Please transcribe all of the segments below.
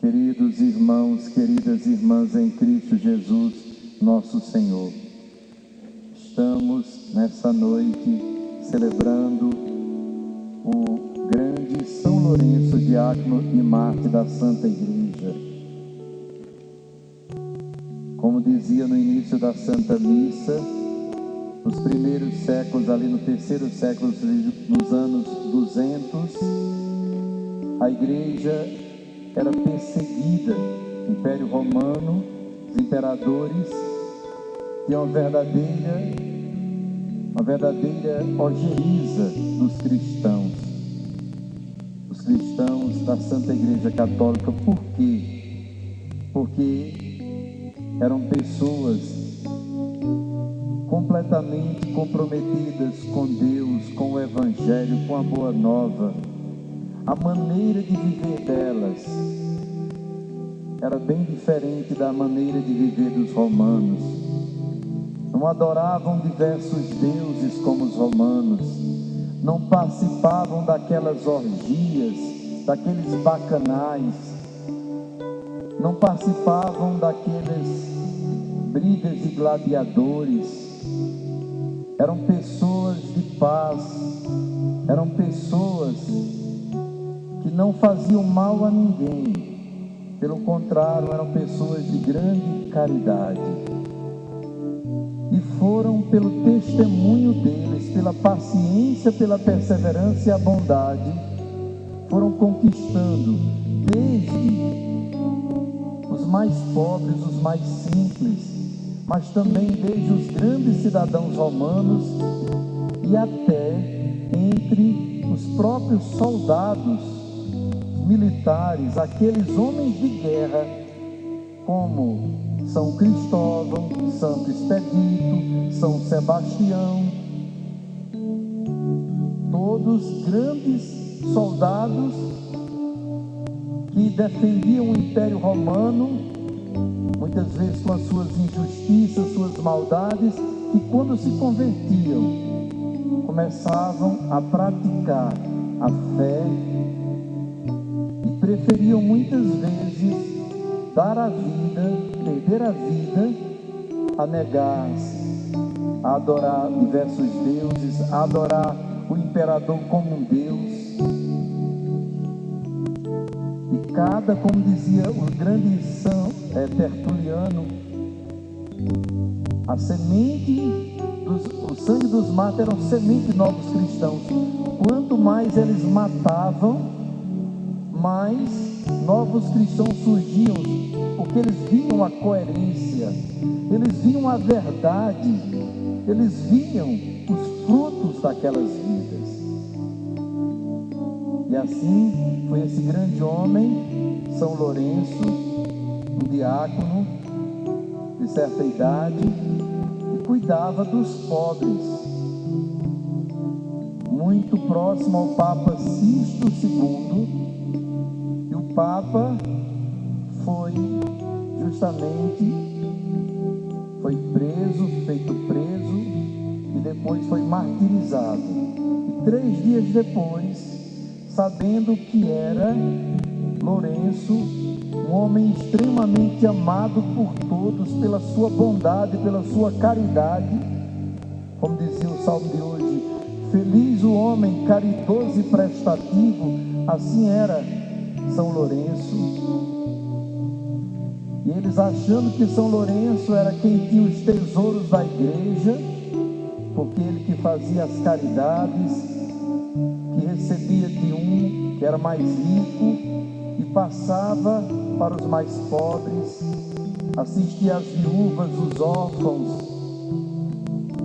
Queridos irmãos, queridas irmãs em Cristo Jesus, nosso Senhor, estamos nessa noite celebrando o grande São Lourenço, diácono e mártir da Santa Igreja. Como dizia no início da Santa Missa, nos primeiros séculos, ali no terceiro século, nos anos 200, a Igreja era perseguida. O Império Romano, os imperadores tinham uma verdadeira ojeriza dos cristãos. Os cristãos da Santa Igreja Católica. Por quê? Porque eram pessoas completamente comprometidas com Deus, com o Evangelho, com a Boa Nova. A maneira de viver delas era bem diferente da maneira de viver dos romanos. Não adoravam diversos deuses como os romanos, não participavam daquelas orgias, daqueles bacanais, não participavam daqueles brigas de gladiadores. Eram pessoas de paz, eram pessoas que não faziam mal a ninguém. Pelo contrário, eram pessoas de grande caridade. E foram, pelo testemunho deles, pela paciência, pela perseverança e a bondade, foram conquistando desde os mais pobres, os mais simples, mas também desde os grandes cidadãos romanos e até entre os próprios soldados militares, aqueles homens de guerra, como São Cristóvão, Santo Expedito, São Sebastião, todos grandes soldados que defendiam o Império Romano, muitas vezes com as suas injustiças, suas maldades, e quando se convertiam, começavam a praticar a fé e preferiam muitas vezes dar a vida, perder a vida, a negar-se, a adorar diversos deuses, a adorar o imperador como um Deus. E como dizia o grande São Tertuliano, a semente, o sangue dos mártires eram semente de novos cristãos. Quanto mais eles matavam, mais novos cristãos surgiam, porque eles viam a coerência, eles viam a verdade, eles viam os frutos daquelas vidas. E assim foi esse grande homem, São Lourenço, um diácono de certa idade, que cuidava dos pobres, muito próximo ao Papa Sisto II. E o Papa foi feito preso e depois foi martirizado. E 3 dias depois, sabendo que era Lourenço, um homem extremamente amado por todos, pela sua bondade, pela sua caridade, como dizia o salmo de hoje, feliz o homem caridoso e prestativo, assim era São Lourenço. E eles, achando que São Lourenço era quem tinha os tesouros da igreja, porque ele que fazia as caridades, que recebia de um que era mais rico e passava para os mais pobres, assistia às viúvas, os órfãos,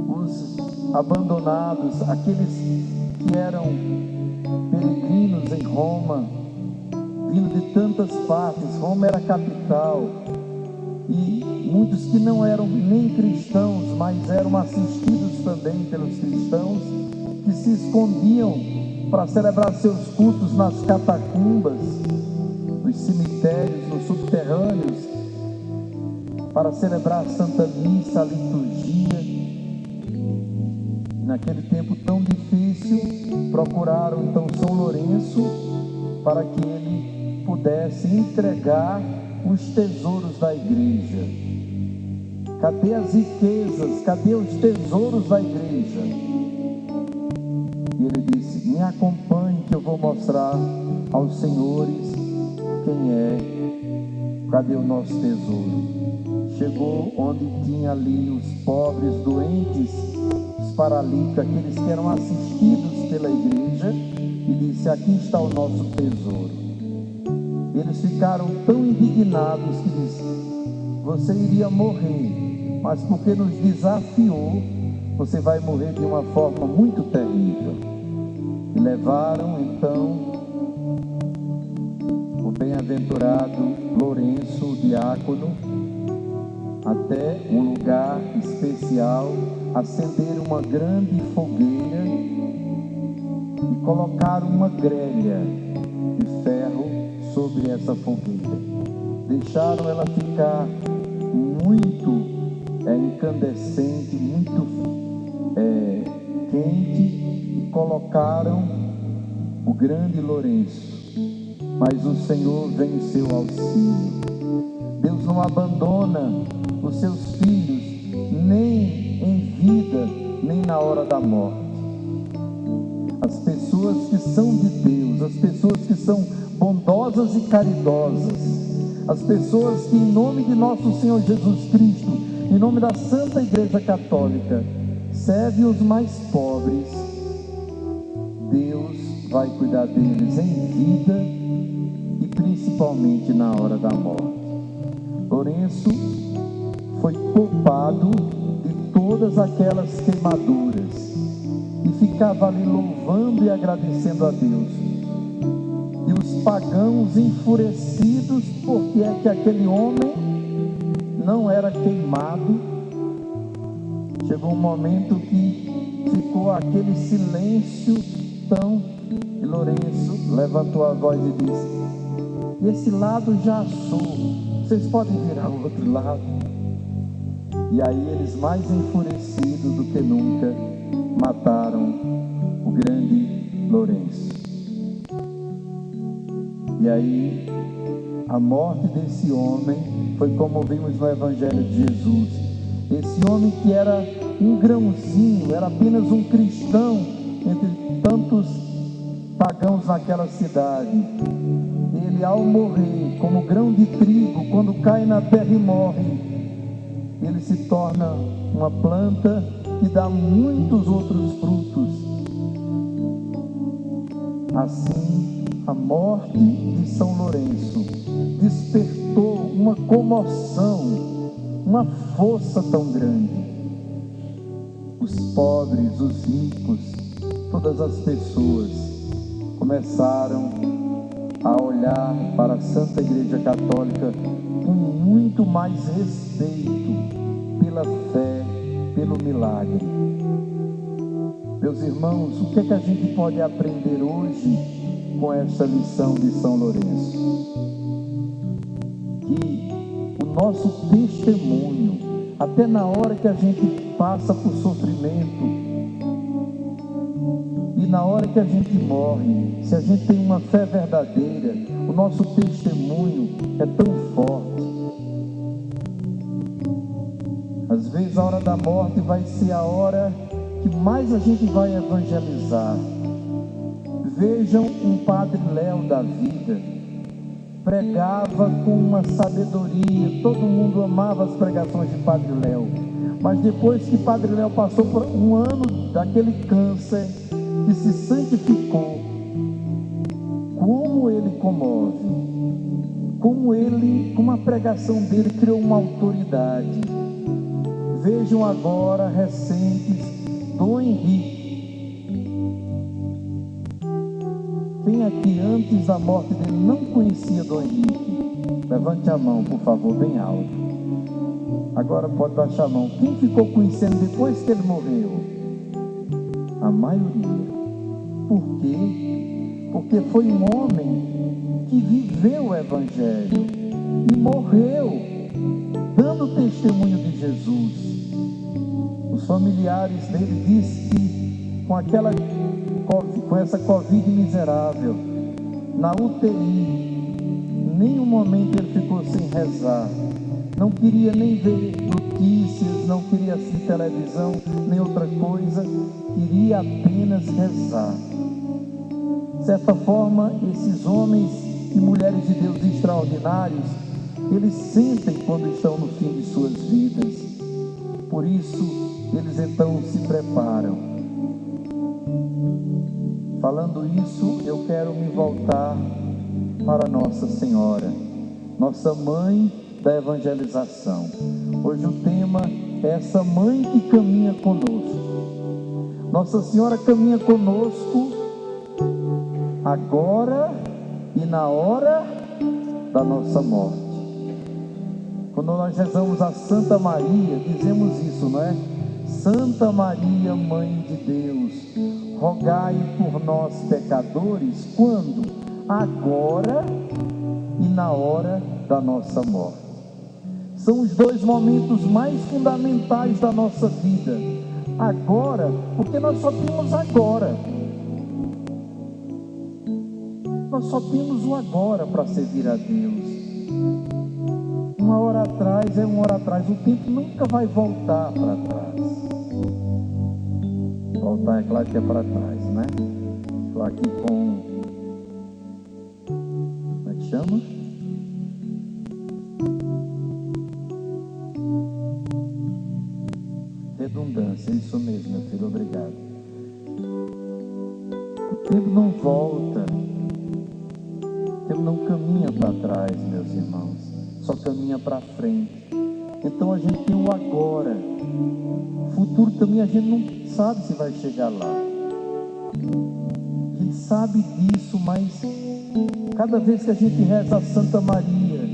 os abandonados, aqueles que eram peregrinos em Roma, vindo de tantas partes. Roma era a capital, e muitos que não eram nem cristãos, mas eram assistidos também pelos cristãos, que se escondiam para celebrar seus cultos nas catacumbas, nos cemitérios, nos subterrâneos, para celebrar a Santa Missa, a liturgia. Naquele tempo tão difícil, procuraram então São Lourenço para que ele pudesse pudesse entregar os tesouros da igreja. Cadê as riquezas? Cadê os tesouros da igreja? E ele disse: me acompanhe que eu vou mostrar aos senhores quem é. Cadê o nosso tesouro? Chegou onde tinha ali os pobres, doentes, os paralíticos, aqueles que eram assistidos pela igreja, e disse: aqui está o nosso tesouro. Eles ficaram tão indignados que disse: você iria morrer, mas porque nos desafiou, você vai morrer de uma forma muito terrível. E levaram então o bem-aventurado Lourenço, o diácono, até um lugar especial, acenderam uma grande fogueira e colocaram uma grelha de ferro sobre essa fogueira. Deixaram ela ficar muito incandescente, muito quente, e colocaram o grande Lourenço. Mas o Senhor vem em seu auxílio. Deus não abandona os seus filhos, nem em vida, nem na hora da morte. As pessoas que são de Deus, as pessoas que são bondosas e caridosas, as pessoas que, em nome de nosso Senhor Jesus Cristo, em nome da Santa Igreja Católica, servem os mais pobres, Deus vai cuidar deles em vida e principalmente na hora da morte. Lourenço foi poupado de todas aquelas queimaduras e ficava ali louvando e agradecendo a Deus. E os pagãos enfurecidos, porque é que aquele homem não era queimado. Chegou um momento que ficou aquele silêncio tão, e Lourenço levantou a voz e disse: esse lado já assou, vocês podem virar o outro lado. E aí eles, mais enfurecidos do que nunca, mataram o grande Lourenço. E aí a morte desse homem foi como vimos no Evangelho de Jesus. Esse homem que era um grãozinho, era apenas um cristão entre tantos pagãos naquela cidade. Ele, ao morrer, como grão de trigo, quando cai na terra e morre, ele se torna uma planta que dá muitos outros frutos. Assim, a morte de São Lourenço despertou uma comoção, uma força tão grande. Os pobres, os ricos, todas as pessoas começaram a olhar para a Santa Igreja Católica com muito mais respeito pela fé, pelo milagre. Meus irmãos, o que é que a gente pode aprender hoje com essa lição de São Lourenço? Que o nosso testemunho, até na hora que a gente passa por sofrimento e na hora que a gente morre, se a gente tem uma fé verdadeira, o nosso testemunho é tão forte. Às vezes a hora da morte vai ser a hora que mais a gente vai evangelizar. Vejam um Padre Léo da vida, pregava com uma sabedoria, todo mundo amava as pregações de Padre Léo, mas depois que Padre Léo passou por um ano daquele câncer, que se santificou, como ele comove, como a pregação dele criou uma autoridade. Vejam agora, recentes, Dom Henrique. Quem aqui antes da morte dele não conhecia Dom Henrique? Levante a mão, por favor, bem alto. Agora pode baixar a mão. Quem ficou conhecendo depois que ele morreu? A maioria. Por quê? Porque foi um homem que viveu o Evangelho e morreu dando testemunho de Jesus. Os familiares dele dizem que com essa Covid miserável, na UTI, momento ele ficou sem rezar. Não queria nem ver notícias, não queria assistir televisão, nem outra coisa. Queria apenas rezar. De certa forma, esses homens e mulheres de Deus extraordinários, eles sentem quando estão no fim de suas vidas. Por isso, eles então se preparam. Falando isso, eu quero me voltar para Nossa Senhora, nossa mãe da evangelização. Hoje o tema é essa mãe que caminha conosco. Nossa Senhora caminha conosco agora e na hora da nossa morte. Quando nós rezamos a Santa Maria, dizemos isso, não é? Santa Maria, Mãe de Deus, rogai por nós pecadores, quando? Agora e na hora da nossa morte. São os dois momentos mais fundamentais da nossa vida. Agora, porque nós só temos agora. Nós só temos o agora para servir a Deus. Uma hora atrás é uma hora atrás. O tempo nunca vai voltar para trás. Voltar é claro que é para trás, né? Estou aqui com... Como é que chama? Redundância, isso mesmo, meu filho, obrigado. O tempo não volta. O tempo não caminha para trás, meus irmãos. Só caminha para frente. Então a gente tem o agora. O futuro também a gente não sabe se vai chegar lá. A gente sabe disso, mas cada vez que a gente reza a Santa Maria,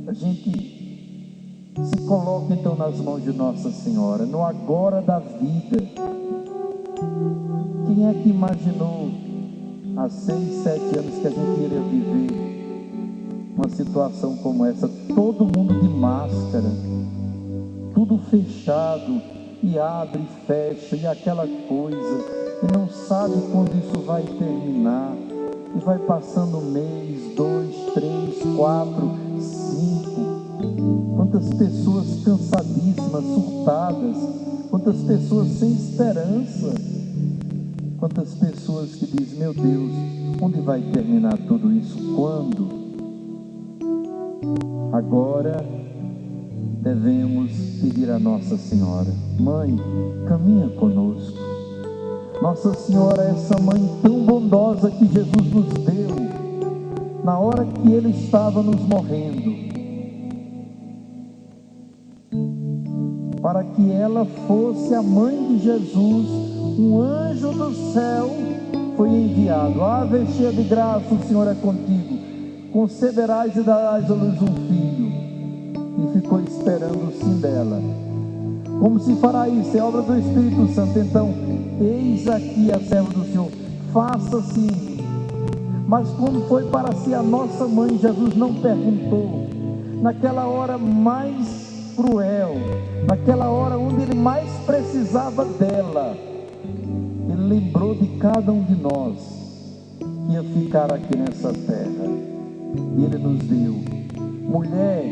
a gente se coloca então nas mãos de Nossa Senhora, no agora da vida. Quem é que imaginou há 6, 7 anos que a gente iria viver uma situação como essa? Todo mundo de máscara, tudo fechado, e abre e fecha, e aquela coisa, e não sabe quando isso vai terminar, e vai passando 1 mês, 2, 3, 4, 5, quantas pessoas cansadíssimas, surtadas, quantas pessoas sem esperança, quantas pessoas que dizem, meu Deus, onde vai terminar tudo isso? Quando? Agora devemos pedir a Nossa Senhora, Mãe, caminha conosco. Nossa Senhora é essa mãe tão bondosa que Jesus nos deu, na hora que Ele estava nos morrendo, para que ela fosse a mãe de Jesus. Um anjo do céu foi enviado. Ave cheia de graça, o Senhor é contigo, conceberás e darás à luz um filho. E ficou esperando o sim dela. Como se fará isso? É obra do Espírito Santo. Então, eis aqui a serva do Senhor, faça-se. Mas quando foi para si a nossa mãe, Jesus não perguntou. Naquela hora mais cruel, naquela hora onde Ele mais precisava dela, Ele lembrou de cada um de nós que ia ficar aqui nessa terra. E Ele nos deu: mulher,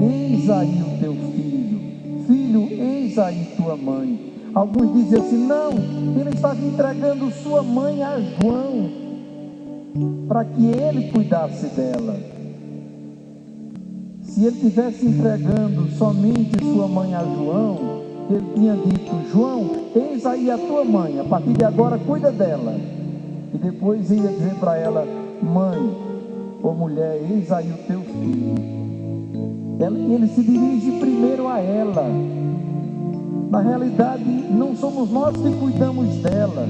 eis aí o teu filho. Filho, eis aí tua mãe. Alguns dizem assim, não, Ele estava entregando sua mãe a João, para que ele cuidasse dela. Se Ele estivesse entregando somente sua mãe a João, Ele tinha dito, João, eis aí a tua mãe, a partir de agora cuida dela. E depois ia dizer para ela, mãe, ô mulher, eis aí o teu filho. Ele se dirige primeiro a ela. Na realidade, não somos nós que cuidamos dela,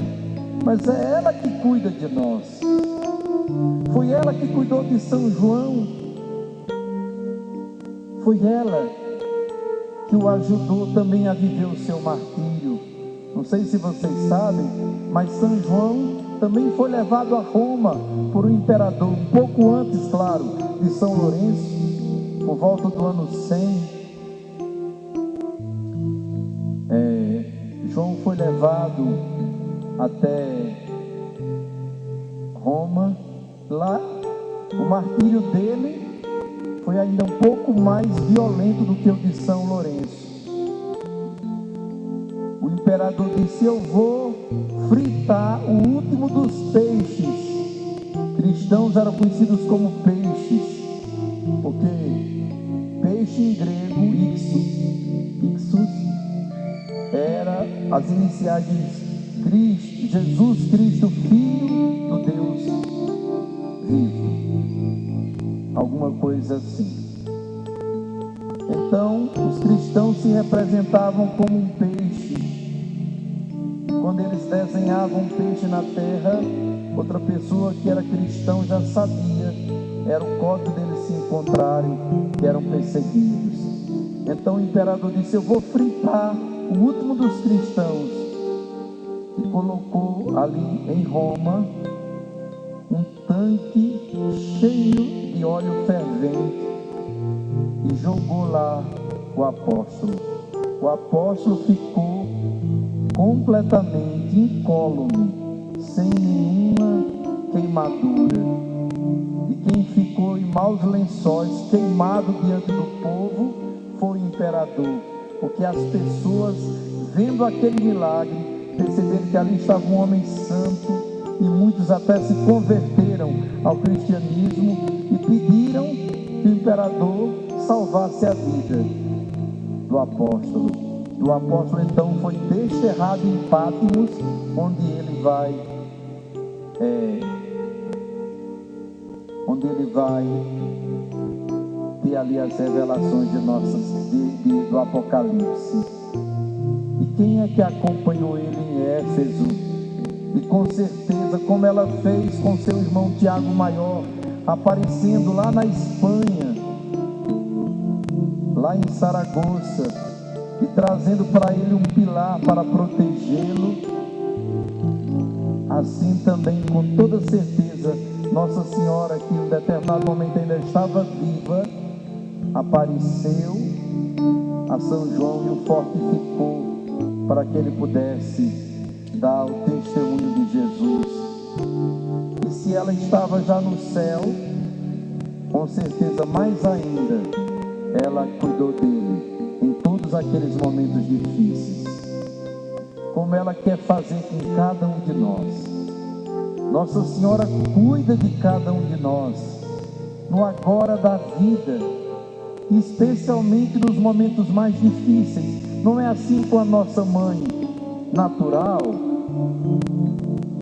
mas é ela que cuida de nós. Foi ela que cuidou de São João. Foi ela que o ajudou também a viver o seu martírio. Não sei se vocês sabem, mas São João também foi levado a Roma por um imperador, um pouco antes, claro, de São Lourenço, por volta do ano 100. João foi levado até Roma. Lá O martírio dele foi ainda um pouco mais violento do que o de São Lourenço. O imperador disse: eu vou fritar o último dos peixes. Cristãos eram conhecidos como peixes, porque peixe em grego, ixus, era as iniciais de Cristo, Jesus Cristo, Filho do Deus vivo, alguma coisa assim. Então, os cristãos se representavam como um peixe. Quando eles desenhavam um peixe na terra, outra pessoa que era cristão já sabia, era o código deles se encontrarem, que eram perseguidos. Então o imperador disse: eu vou fritar o último dos cristãos. E colocou ali em Roma um tanque cheio de óleo fervente e jogou lá o apóstolo. O apóstolo ficou completamente incólume, sem nenhuma queimadura. E quem ficou em maus lençóis, queimado diante do povo, foi o imperador, porque as pessoas, vendo aquele milagre, perceberam que ali estava um homem santo, e muitos até se converteram ao cristianismo e pediram que o imperador salvasse a vida do apóstolo. O apóstolo então foi desterrado em Patmos, onde ele vai ter ali as revelações do Apocalipse. E quem é que acompanhou ele em Éfeso? E com certeza, como ela fez com seu irmão Tiago Maior, aparecendo lá na Espanha, lá em Saragoça, e trazendo para ele um pilar para protegê-lo, assim também, com toda certeza, Nossa Senhora, que em um determinado momento ainda estava viva, apareceu a São João e o fortificou para que ele pudesse dar o testemunho de Jesus. E se ela estava já no céu, com certeza mais ainda, ela cuidou dele em todos aqueles momentos difíceis, como ela quer fazer com cada um de nós. Nossa Senhora cuida de cada um de nós, no agora da vida, especialmente nos momentos mais difíceis. Não é assim com a nossa mãe natural.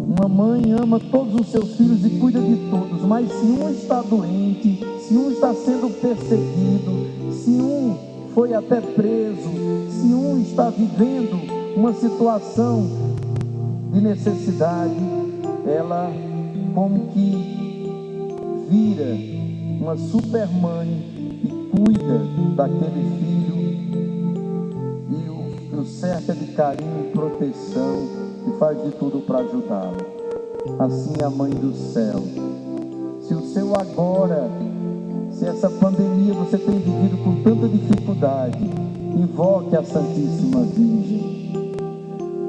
Uma mãe ama todos os seus filhos e cuida de todos, mas se um está doente, se um está sendo perseguido, se um foi até preso, se um está vivendo uma situação de necessidade, ela como que vira uma super mãe e cuida daquele filho e o cerca de carinho e proteção e faz de tudo para ajudá-lo. Assim é a mãe do céu. Se o seu agora, se essa pandemia você tem vivido com tanta dificuldade, invoque a Santíssima Virgem.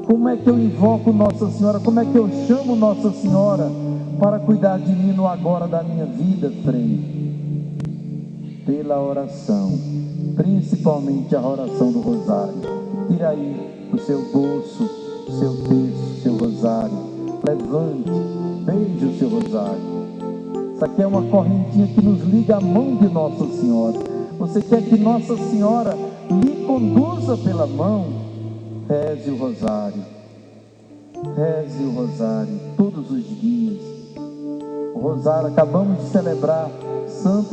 Como é que eu invoco Nossa Senhora? Como é que eu chamo Nossa Senhora para cuidar de mim no agora da minha vida, Frei? Pela oração, principalmente a oração do rosário. Tira aí o seu bolso, o seu terço, o seu rosário. Levante, beije o seu rosário. Isso aqui é uma correntinha que nos liga à mão de Nossa Senhora. Você quer que Nossa Senhora lhe conduza pela mão? Reze o rosário. Reze o rosário todos os dias. O rosário, acabamos de celebrar São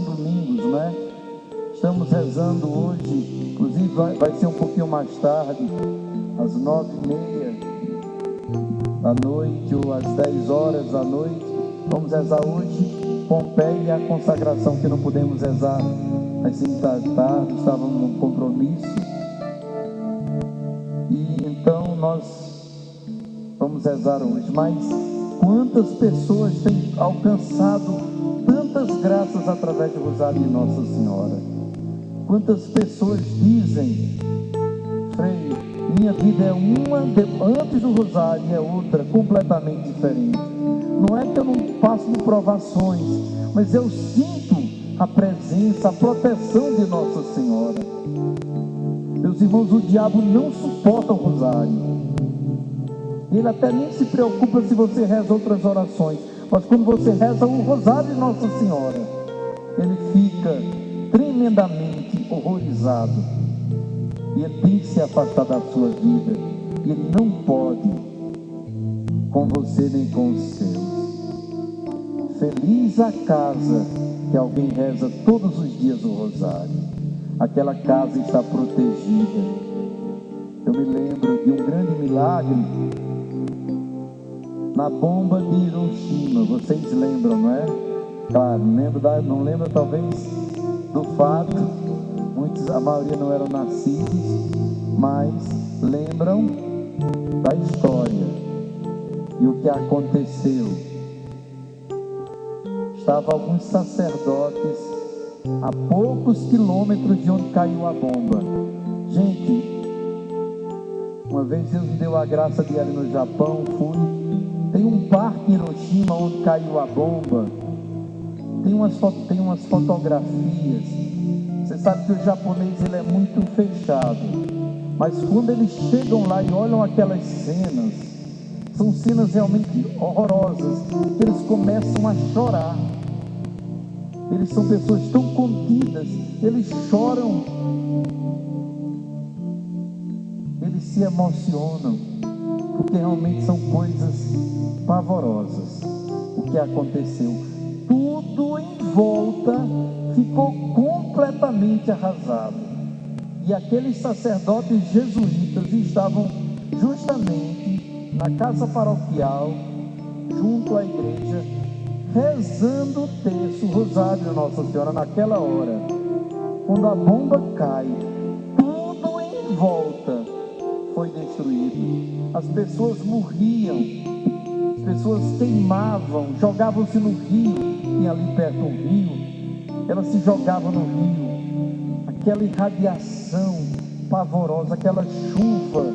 Domingos, né? Estamos rezando hoje, inclusive vai ser um pouquinho mais tarde, às 9h30 da noite ou às 10 horas da noite. Vamos rezar hoje Pompeia e a consagração, que não pudemos rezar às 5 da tarde, estávamos num compromisso. E então nós vamos rezar hoje. Mas quantas pessoas têm alcançado tantas graças através do rosário de Nossa Senhora? Quantas pessoas dizem: Frei, minha vida é uma antes do rosário e é outra completamente diferente. Não é que eu não passo por provações, mas eu sinto a presença, a proteção de Nossa Senhora. Meus irmãos, o diabo não suporta o rosário. Ele até nem se preocupa se você reza outras orações, mas quando você reza o rosário de Nossa Senhora, ele fica tremendamente horrorizado. E ele tem que se afastar da sua vida. E ele não pode com você nem com os seus. Feliz a casa que alguém reza todos os dias o rosário. Aquela casa está protegida. Eu me lembro de um grande milagre na bomba de Hiroshima. Vocês lembram, não é? Claro, não lembro talvez do fato. A maioria não eram nascidos, mas lembram da história e o que aconteceu. Estavam alguns sacerdotes a poucos quilômetros de onde caiu a bomba. Gente, uma vez Deus me deu a graça de ir ali no Japão, tem um parque em Hiroshima onde caiu a bomba. Tem umas fotografias. Você sabe que o japonês ele é muito fechado, mas quando eles chegam lá e olham aquelas cenas, são cenas realmente horrorosas. Eles começam a chorar. Eles são pessoas tão contidas, eles choram, eles se emocionam, porque realmente são coisas pavorosas. O que aconteceu? Tudo em volta ficou completamente arrasado. E aqueles sacerdotes jesuítas estavam justamente na casa paroquial, junto à igreja, rezando o terço, o rosário de Nossa Senhora. Naquela hora, quando a bomba cai, tudo em volta foi destruído. As pessoas morriam, as pessoas queimavam, jogavam-se no rio. Tinha ali perto um rio, elas se jogavam no rio. Aquela irradiação pavorosa, aquela chuva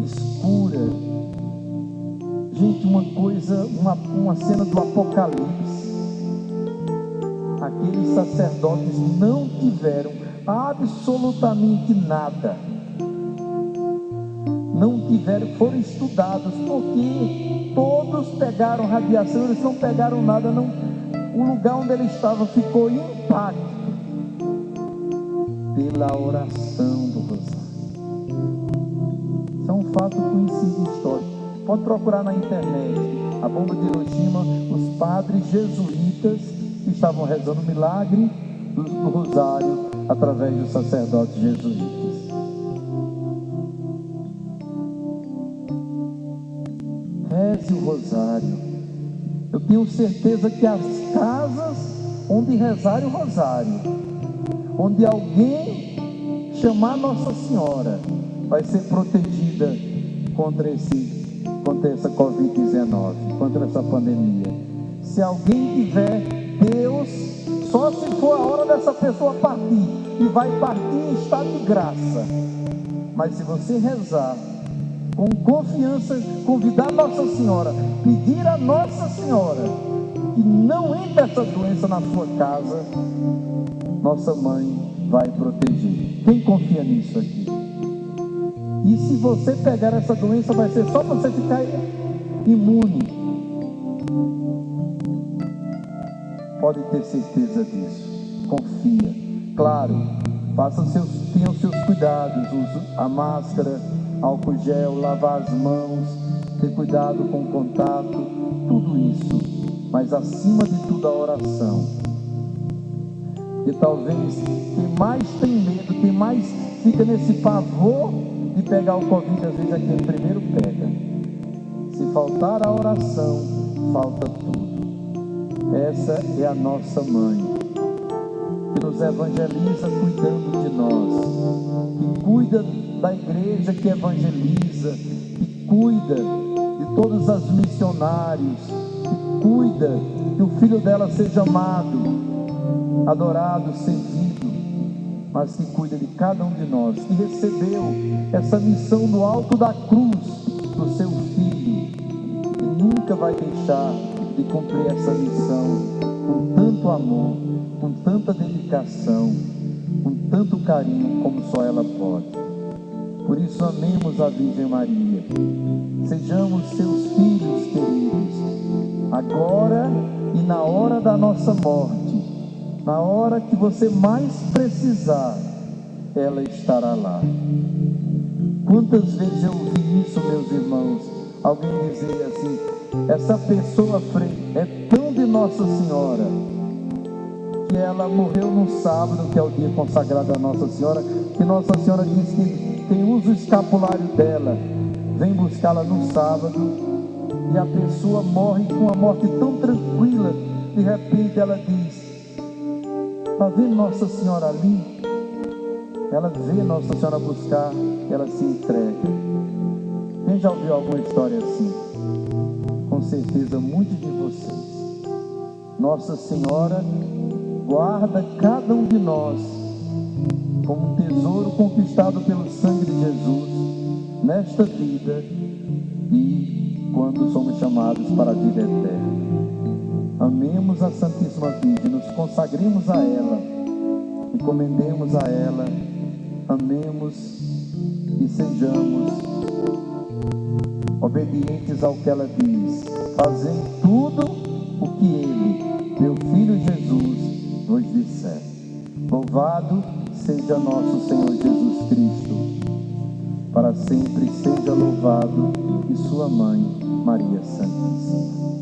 escura. Gente, uma cena do Apocalipse. Aqueles sacerdotes não tiveram absolutamente nada. Não tiveram, foram estudados, porque todos pegaram radiação, eles não pegaram nada, não. O lugar onde ele estava ficou intacto pela oração do rosário. Isso é um fato conhecido histórico. Pode procurar na internet. A bomba de Hiroshima, os padres jesuítas que estavam rezando o milagre do rosário através dos sacerdotes jesuítas. Reze o rosário. Eu tenho certeza que as casas onde rezar o rosário, onde alguém chamar Nossa Senhora, vai ser protegida contra essa Covid-19, contra essa pandemia. Se alguém tiver, Deus, só se for a hora dessa pessoa partir, e vai partir em estado de graça. Mas se você rezar com confiança, convidar Nossa Senhora, pedir a Nossa Senhora que não entre essa doença na sua casa, nossa mãe vai proteger. Quem confia nisso aqui? E se você pegar essa doença, vai ser só para você ficar imune. Pode ter certeza disso. Confia. Claro, tenha os seus cuidados, use a máscara, álcool gel, lavar as mãos, ter cuidado com o contato, tudo isso. Mas acima de tudo a oração. E talvez quem mais tem medo, quem mais fica nesse pavor de pegar o Covid, às vezes é quem primeiro pega. Se faltar a oração, falta tudo. Essa é a nossa mãe, que nos evangeliza cuidando de nós, que cuida da igreja que evangeliza, que cuida de todos os missionários, que cuida que o filho dela seja amado, adorado, servido, mas que cuida de cada um de nós, que recebeu essa missão no alto da cruz do seu filho, e nunca nunca vai deixar de cumprir essa missão com tanto amor, com tanta dedicação, com tanto carinho como só ela pode. Por isso amemos a Virgem Maria, sejamos seus filhos queridos, agora e na hora da nossa morte, na hora que você mais precisar, ela estará lá. Quantas vezes eu ouvi isso, meus irmãos, alguém dizer assim: essa pessoa é tão de Nossa Senhora, que ela morreu no sábado, que é o dia consagrado a Nossa Senhora, que Nossa Senhora diz que quem usa o escapulário dela vem buscá-la no sábado, e a pessoa morre com uma morte tão tranquila. De repente ela diz: está vendo Nossa Senhora ali? Ela vê Nossa Senhora buscar, ela se entrega. Quem já ouviu alguma história assim? Com certeza muitos de vocês. Nossa Senhora guarda cada um de nós como um tesouro conquistado pelo sangue de Jesus nesta vida e quando somos chamados para a vida eterna. Amemos a Santíssima Virgem, nos consagremos a ela, encomendemos a ela, amemos e sejamos obedientes ao que ela diz. Fazei tudo o que Ele, meu Filho Jesus, vos disser. Louvado seja nosso Senhor Jesus Cristo, para sempre seja louvado, e sua Mãe, Maria Santíssima.